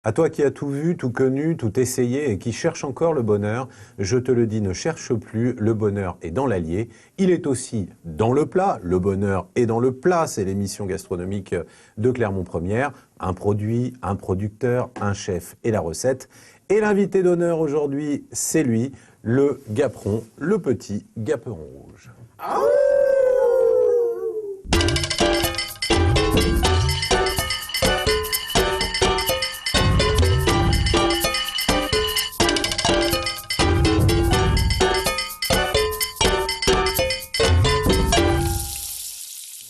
À toi qui as tout vu, tout connu, tout essayé et qui cherche encore le bonheur, je te le dis, ne cherche plus, le bonheur est dans l'Allier. Il est aussi dans le plat, le bonheur est dans le plat, c'est l'émission gastronomique de Clermont-Première. Un produit, un producteur, un chef et la recette. Et l'invité d'honneur aujourd'hui, c'est lui, le Gaperon, le petit Gaperon rouge.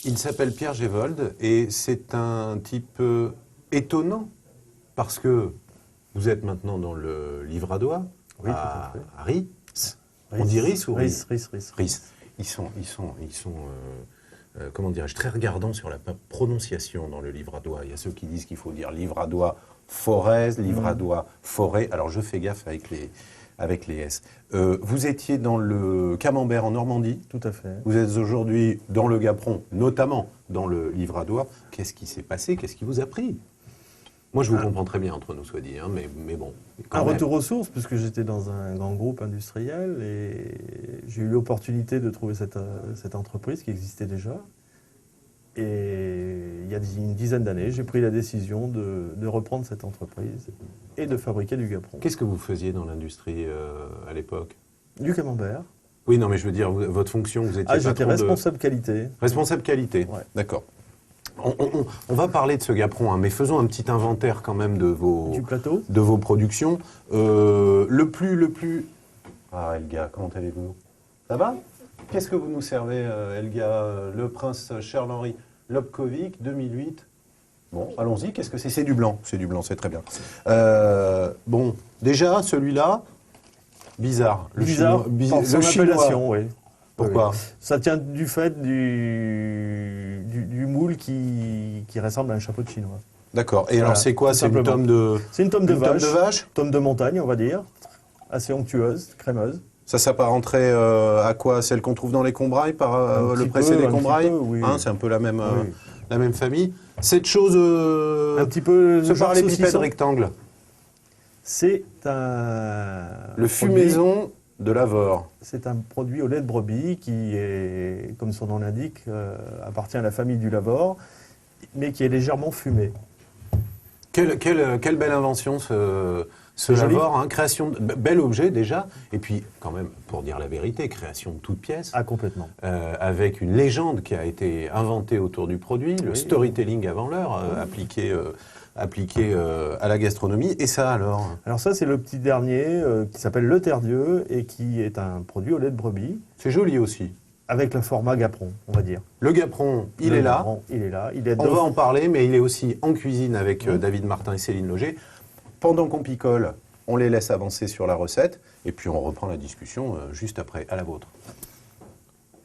Il s'appelle Pierre Gévold et c'est un type étonnant parce que vous êtes maintenant dans le Livradois, oui, à Ries. On dit Ries ou Ries? Ries. Ils sont comment dirais-je, très regardants sur la prononciation dans le Livradois. Il y a ceux qui disent qu'il faut dire Livradois Forez, Livradois Forêt. Alors je fais gaffe avec les S. Vous étiez dans le Camembert en Normandie. Tout à fait. Vous êtes aujourd'hui dans le Gaperon, notamment dans le Livradois. Qu'est-ce qui s'est passé? Qu'est-ce qui vous a pris? Moi, je vous comprends très bien, entre nous soit dit, hein, mais bon. Un retour aux sources, puisque j'étais dans un grand groupe industriel et j'ai eu l'opportunité de trouver cette entreprise qui existait déjà. Et il y a une dizaine d'années, j'ai pris la décision de reprendre cette entreprise et de fabriquer du Gaperon. Qu'est-ce que vous faisiez dans l'industrie à l'époque? Du Camembert. Oui, non, mais je veux dire, votre fonction, vous étiez j'étais responsable qualité. Responsable qualité, ouais. D'accord. On va parler de ce Gaperon, hein, mais faisons un petit inventaire quand même de vos productions. Le plus... Ah, Elga, comment allez-vous? Ça va? Qu'est-ce que vous nous servez, Elga? Le prince Charles-Henri Lobkowicz, 2008. Bon, allons-y, qu'est-ce que c'est? C'est du blanc, c'est très bien. Bon, déjà, celui-là, bizarre. Bizarre, par son appellation, oui. Pourquoi? Oui. Ça tient du fait du moule qui ressemble à un chapeau de chinois. D'accord. Et voilà, alors c'est quoi? C'est une tome de... C'est une tome de vache. Tome de montagne, on va dire. Assez onctueuse, crémeuse. Ça s'apparenterait à quoi? Celle qu'on trouve dans les Combrailles, par le précédé Combrailles, oui. Hein, c'est un peu la même famille. Cette chose... un petit peu... Ce parallépipède rectangle. C'est un... Le fumaison de l'Avor. C'est un produit au lait de brebis qui est, comme son nom l'indique, appartient à la famille du Lavor, mais qui est légèrement fumé. Quelle belle invention ce Lavor, hein, création de bel objet déjà, et puis quand même, pour dire la vérité, création de toutes pièces. Ah, complètement. Avec une légende qui a été inventée autour du produit, le storytelling avant l'heure, appliqué à la gastronomie. Et ça alors? Alors ça, c'est le petit dernier qui s'appelle Le Terre-Dieu et qui est un produit au lait de brebis. C'est joli aussi. Avec le format Gaperon, on va dire. Le Gaperon, il est là. On va en parler, mais il est aussi en cuisine avec David Martin et Céline Loger. Pendant qu'on picole, on les laisse avancer sur la recette, et puis on reprend la discussion juste après, à la vôtre.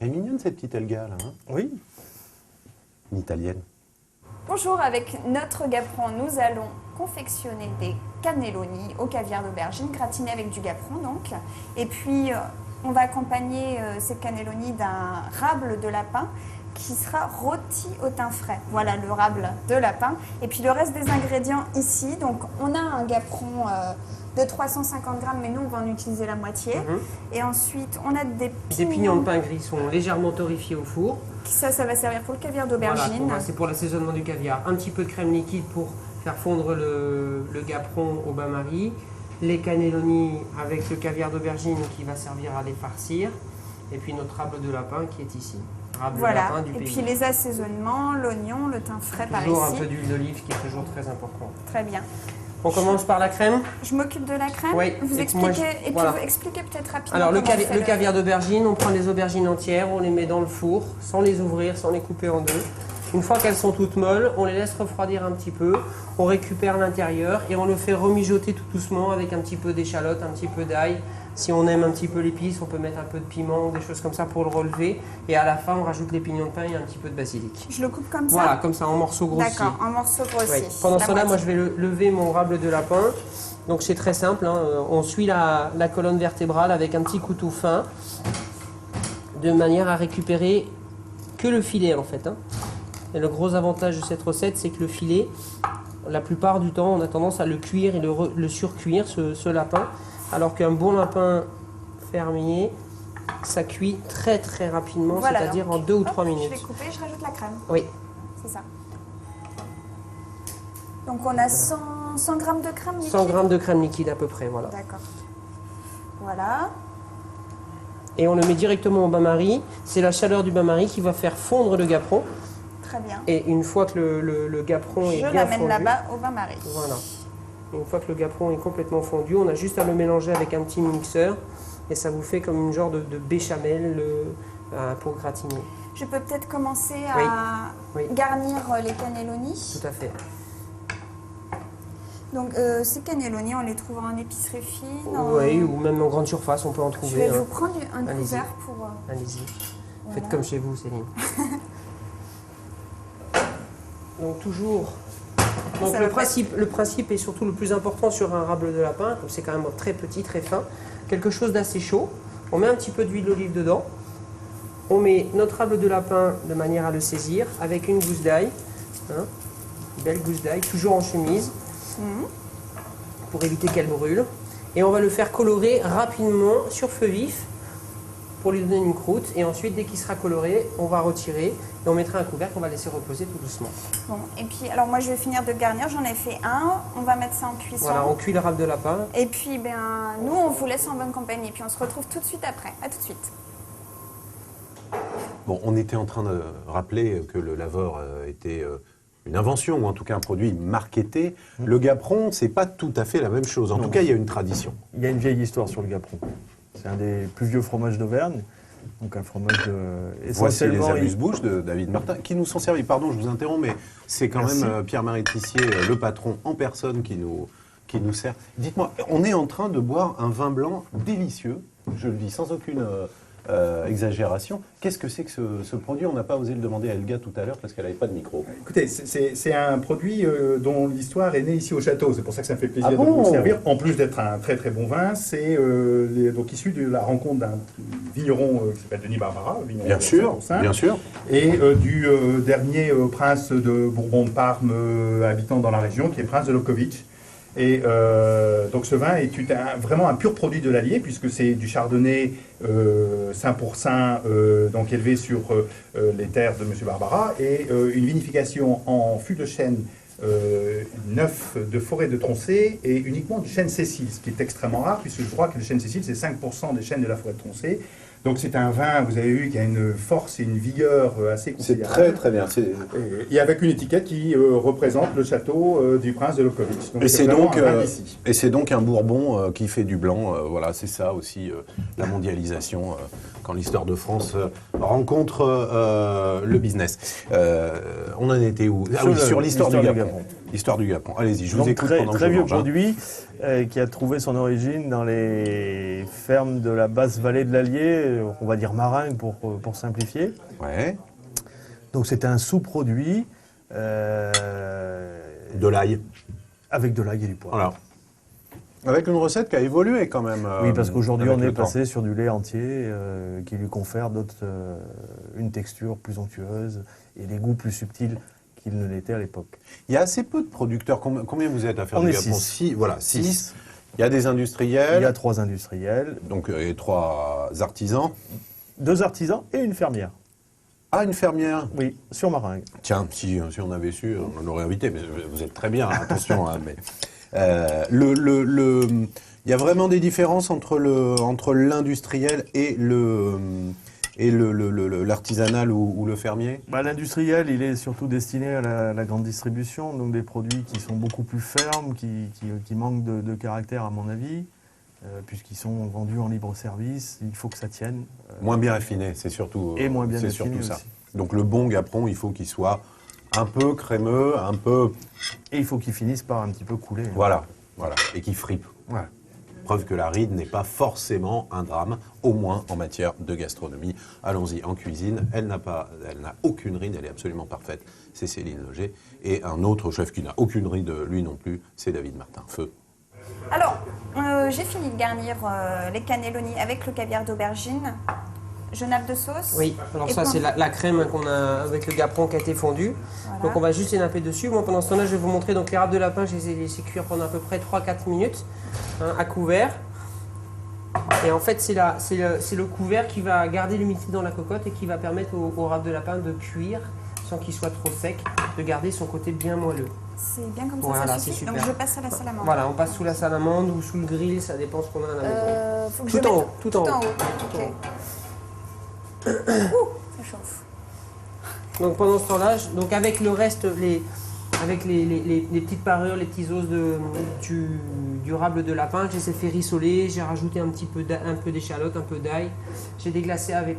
Elle est mignonne cette petite Elga, là, hein? Oui. Une italienne. Bonjour, avec notre Gaperon, nous allons confectionner des cannelloni au caviar d'aubergine, gratinés avec du Gaperon donc. Et puis, on va accompagner ces cannelloni d'un rable de lapin qui sera rôti au thym frais. Voilà le rable de lapin. Et puis le reste des ingrédients ici. Donc on a un Gaperon de 350 grammes, mais nous on va en utiliser la moitié. Et ensuite on a des pignons. Des pignons de pain gris sont légèrement torréfiés au four. Ça va servir pour le caviar d'aubergine. Voilà, c'est pour l'assaisonnement du caviar. Un petit peu de crème liquide pour faire fondre le Gaperon au bain-marie. Les cannelloni avec le caviar d'aubergine qui va servir à les farcir. Et puis notre rable de lapin qui est ici. Voilà, et puis les assaisonnements, l'oignon, le thym frais par ici. Toujours un peu d'huile d'olive qui est toujours très important. Très bien. On commence par la crème. Je m'occupe de la crème. Oui. Vous expliquez, vous expliquez peut-être rapidement. Alors le caviar d'aubergine, on prend les aubergines entières, on les met dans le four, sans les ouvrir, sans les couper en deux. Une fois qu'elles sont toutes molles, on les laisse refroidir un petit peu, on récupère l'intérieur et on le fait remijoter tout doucement avec un petit peu d'échalote, un petit peu d'ail. Si on aime un petit peu l'épice, on peut mettre un peu de piment ou des choses comme ça pour le relever. Et à la fin, on rajoute les pignons de pain et un petit peu de basilic. Je le coupe comme ça? Voilà, comme ça, en morceaux grossis. D'accord, en morceaux grossis. Oui. Pendant ce temps-là, moi, je vais lever mon rable de lapin. Donc c'est très simple, hein. On suit la colonne vertébrale avec un petit couteau fin, de manière à récupérer que le filet en fait, hein. Et le gros avantage de cette recette, c'est que le filet, la plupart du temps, on a tendance à le cuire et le surcuire, ce lapin, alors qu'un bon lapin fermier, ça cuit très très rapidement, Voilà, c'est-à-dire en 2 ou 3 minutes. Je vais couper, je rajoute la crème. Oui. C'est ça. Donc on a 100 g de crème liquide. 100 g de crème liquide à peu près, voilà. D'accord. Voilà. Et on le met directement au bain-marie. C'est la chaleur du bain-marie qui va faire fondre le gaperon. Très bien. Et une fois que le gaperon est bien fondu... Je l'amène là-bas au bain-marie. Voilà. Une fois que le gaperon est complètement fondu, on a juste à le mélanger avec un petit mixeur. Et ça vous fait comme une genre de béchamel pour gratiner. Je peux peut-être commencer à garnir les cannelloni. Tout à fait. Donc ces cannelloni, on les trouve en épicerie fine. Oui, ou même en grande surface, on peut en trouver. Je vais vous prendre un couvert pour... Allez-y. Voilà. Faites comme chez vous, Céline. Donc toujours... Donc le principe est surtout le plus important sur un rable de lapin, comme c'est quand même très petit, très fin. Quelque chose d'assez chaud. On met un petit peu d'huile d'olive dedans. On met notre rable de lapin de manière à le saisir avec une gousse d'ail. Hein, une belle gousse d'ail, toujours en chemise. Pour éviter qu'elle brûle. Et on va le faire colorer rapidement sur feu vif pour lui donner une croûte. Et ensuite, dès qu'il sera coloré, on va retirer et on mettra un couvercle qu'on va laisser reposer tout doucement. Bon, et puis, alors moi je vais finir de garnir, j'en ai fait un. On va mettre ça en cuisson. Voilà, on cuit le rable de lapin. Et puis, nous, on vous laisse en bonne compagnie. Et puis, on se retrouve tout de suite après. À tout de suite. Bon, on était en train de rappeler que le laveur était... une invention, ou en tout cas un produit marketé. Le gaperon, c'est pas tout à fait la même chose. En tout cas, il y a une tradition. Il y a une vieille histoire sur le gaperon. C'est un des plus vieux fromages d'Auvergne. Donc un fromage Voici les amuse-bouches de David Martin, qui nous sont servis. Pardon, je vous interromps, mais c'est quand même Pierre-Marie Tissier, le patron en personne, qui nous sert. Dites-moi, on est en train de boire un vin blanc délicieux, je le dis sans aucune... exagération. Qu'est-ce que c'est que ce produit? On n'a pas osé le demander à Elga tout à l'heure parce qu'elle n'avait pas de micro. Écoutez, c'est un produit dont l'histoire est née ici au château. C'est pour ça que ça me fait plaisir de vous le servir. En plus d'être un très très bon vin, c'est donc issu de la rencontre d'un vigneron qui s'appelle Denis Barbara. Bien sûr, bien sûr. Et du dernier prince de Bourbon-de-Parme habitant dans la région, qui est prince de Lokovic. Et donc ce vin est vraiment un pur produit de l'Allier, puisque c'est du chardonnay 5%, donc élevé sur les terres de M. Barbara, et une vinification en fût de chêne neuf de forêt de Troncé, et uniquement du chêne Cécile, ce qui est extrêmement rare, puisque je crois que le chêne Cécile, c'est 5% des chênes de la forêt de Troncé. Donc c'est un vin, vous avez vu, qui a une force et une vigueur assez considérable. C'est très très bien. Et avec une étiquette qui représente le château du prince de Lokovic. Et c'est donc un Bourbon qui fait du blanc. Voilà, c'est ça aussi la mondialisation quand l'histoire de France rencontre le business. On en était où? Sur l'histoire du Gaperon. L'histoire du Gaperon. Allez-y, je vous écoute pendant que je mange. Très vieux produit qui a trouvé son origine dans les fermes de la basse vallée de l'Allier, on va dire maringue pour simplifier. Ouais. Donc c'était un sous-produit. De l'ail. Avec de l'ail et du poivre. Voilà. Avec une recette qui a évolué quand même. Oui, parce qu'aujourd'hui on est passé sur du lait entier qui lui confère une texture plus onctueuse et des goûts plus subtils qu'il ne l'était à l'époque. Il y a assez peu de producteurs. Combien vous êtes à faire du Gaperon? 6. Voilà, 6. Il y a des industriels. Il y a 3 industriels. Donc, et 3 artisans. 2 artisans et une fermière. Ah, une fermière? Oui, sur Maringue. Tiens, si on avait su, on l'aurait invité, mais vous êtes très bien, attention. Hein, mais, il y a vraiment des différences entre l'industriel et l'artisanal ou le fermier? L'industriel, il est surtout destiné à la grande distribution, donc des produits qui sont beaucoup plus fermes, qui manquent de caractère à mon avis, puisqu'ils sont vendus en libre service, il faut que ça tienne. Moins bien affiné, c'est surtout, et moins bien surtout ça. Aussi. Donc le bon Gaperon, il faut qu'il soit un peu crémeux, un peu... Et il faut qu'il finisse par un petit peu couler. Voilà, et qu'il fripe. Voilà. Preuve que la ride n'est pas forcément un drame, au moins en matière de gastronomie. Allons-y en cuisine. Elle n'a aucune ride, elle est absolument parfaite. C'est Céline Loger. Et un autre chef qui n'a aucune ride, lui non plus, c'est David Martin. Feu. Alors, j'ai fini de garnir les cannelloni avec le caviar d'aubergine. nappe de sauce. Oui, alors Et ça c'est la crème qu'on a avec le gaperon qui a été fondu. Voilà. Donc on va juste les napper dessus. Moi pendant ce temps-là je vais vous montrer donc les râpes de lapin, je les ai laissés cuire pendant à peu près 3-4 minutes à couvert. Et en fait c'est le couvert qui va garder l'humidité dans la cocotte et qui va permettre au râpe de lapin de cuire sans qu'il soit trop sec, de garder son côté bien moelleux. C'est bien comme ça, Voilà, ça c'est suffit. super. Donc je passe à la salamande. Voilà, on passe sous la salamande ou sous le grill, ça dépend ce qu'on a à la maison. Faut que Tout je en mette haut, tout en haut. Ok. Ouh, ça chauffe. Donc pendant ce temps-là, donc avec le reste, avec les petites parures, les petits os du râble de lapin, j'ai fait rissoler, j'ai rajouté un peu d'échalote, un peu d'ail. J'ai déglacé avec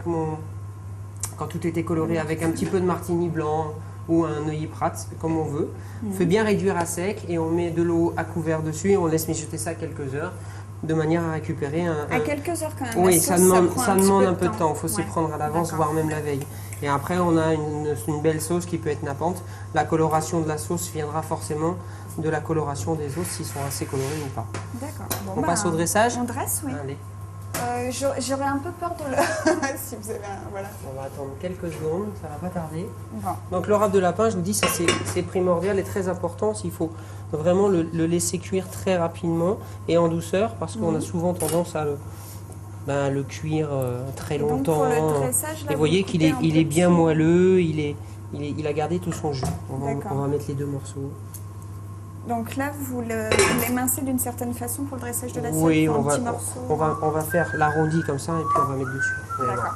quand tout était coloré, avec un petit peu de martini blanc ou un œillet Prat, comme on veut. On fait bien réduire à sec et on met de l'eau à couvert dessus et on laisse mijoter ça quelques heures de manière à récupérer À quelques heures quand même. Oui, la ça sauce, demande, prend ça un petit demande peu un de peu de temps, il faut s'y Ouais. prendre à l'avance, D'accord. voire même la veille. Et après, on a une belle sauce qui peut être nappante. La coloration de la sauce viendra forcément de la coloration des os, s'ils sont assez colorés ou pas. D'accord. Bon, On passe au dressage. On dresse, oui. Allez, J'aurais un peu peur de le... si vous avez un... Voilà. on va attendre quelques secondes, ça va pas tarder. Bon. Donc le râpe de lapin, je vous dis, c'est primordial et très important. Il faut vraiment le laisser cuire très rapidement et en douceur parce qu'on a souvent tendance à le cuire très Et donc, longtemps. pour le dressage, là, Et vous voyez qu'il est, il est bien moelleux, il a gardé tout son jus. D'accord. On va mettre les deux morceaux. Donc là, vous l'émincez d'une certaine façon pour le dressage de l'assiette. Oui, en on petits morceaux. va faire l'arrondi comme ça et puis on va mettre dessus. D'accord.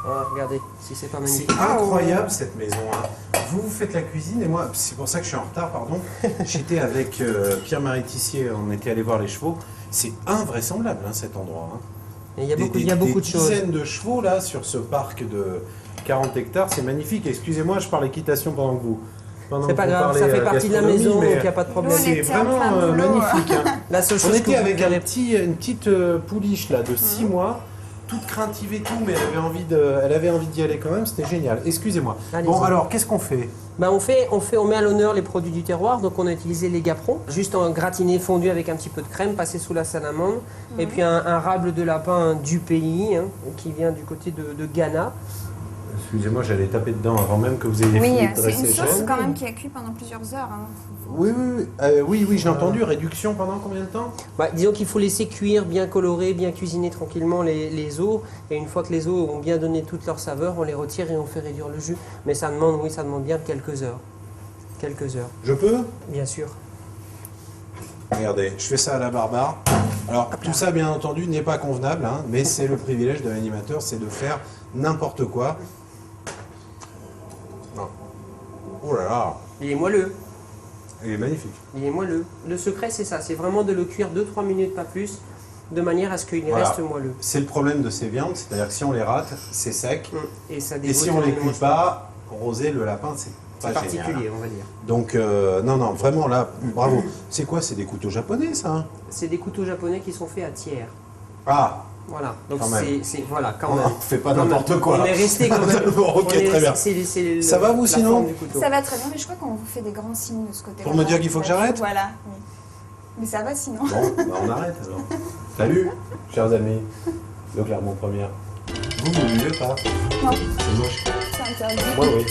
Voilà, regardez si c'est pas C'est magnifique. incroyable cette maison. Hein. Vous faites la cuisine et moi, c'est pour ça que je suis en retard, pardon. J'étais avec Pierre-Marie Tissier, on était allé voir les chevaux. C'est invraisemblable hein, cet endroit. Hein. Et il y a beaucoup de choses. Des dizaines de chevaux là sur ce parc de 40 hectares, c'est magnifique. Excusez-moi, je parle équitation pendant que vous. C'est pas grave, ça fait partie de la maison, donc il n'y a pas de problème. C'est était en vraiment plein boulot. magnifique. Hein. La seule On chose que était vous avec verrez- une petite pouliche là, de 6 mois, toute craintive et tout, mais elle avait envie d'y aller quand même, c'était génial. Excusez-moi. Allez-y. Bon, alors, qu'est-ce qu'on fait? Ben on met à l'honneur les produits du terroir, donc on a utilisé les gaperons, juste en gratiné fondu avec un petit peu de crème, passé sous la salamande, et puis un râble de lapin du pays, hein, qui vient du côté de Ghana. Excusez-moi, j'allais taper dedans avant même que vous ayez Oui, fini de c'est dresser une le sauce chêne. quand même qui a cuit pendant plusieurs heures. Hein. Oui, j'ai entendu. Réduction pendant combien de temps? Bah, disons qu'il faut laisser cuire, bien colorer, bien cuisiner tranquillement les os, et une fois que les os ont bien donné toute leur saveur, on les retire et on fait réduire le jus. Mais ça demande bien quelques heures. Quelques heures, Je peux? bien sûr. Regardez, je fais ça à la barbare. Alors, tout ça, bien entendu, n'est pas convenable, hein, mais c'est le privilège de l'animateur, c'est de faire n'importe quoi. Non. Oh là là, Il est moelleux. il est magnifique. Il est moelleux. Le secret, c'est ça, c'est vraiment de le cuire 2-3 minutes, pas plus, de manière à ce qu'il Voilà. reste moelleux. C'est le problème de ces viandes, c'est-à-dire que si on les rate, c'est sec. Et ça Et si dégoûte on les énormément. cuit pas, roser le lapin, c'est C'est pas génial. particulier, on va dire. Donc, non, vraiment là, bravo. C'est quoi? C'est des couteaux japonais, ça hein? C'est des couteaux japonais qui sont faits à tiers. Ah, Voilà, donc Quand même. voilà, quand on même. fait pas Quand n'importe même. quoi. On est resté quand même. Bon, ok, On est très bien. resté- c'est Ça va, vous, la sinon forme du couteau. Ça va très bien, mais je crois qu'on vous fait des grands signes de ce côté-là. Pour me dire qu'il faut que j'arrête? Voilà, oui. Mais ça va sinon. Bon, bah on arrête alors. Salut, chers amis de Clermont-Première. Vous buvez pas? Non, C'est moche. c'est interdit. Moi, oui.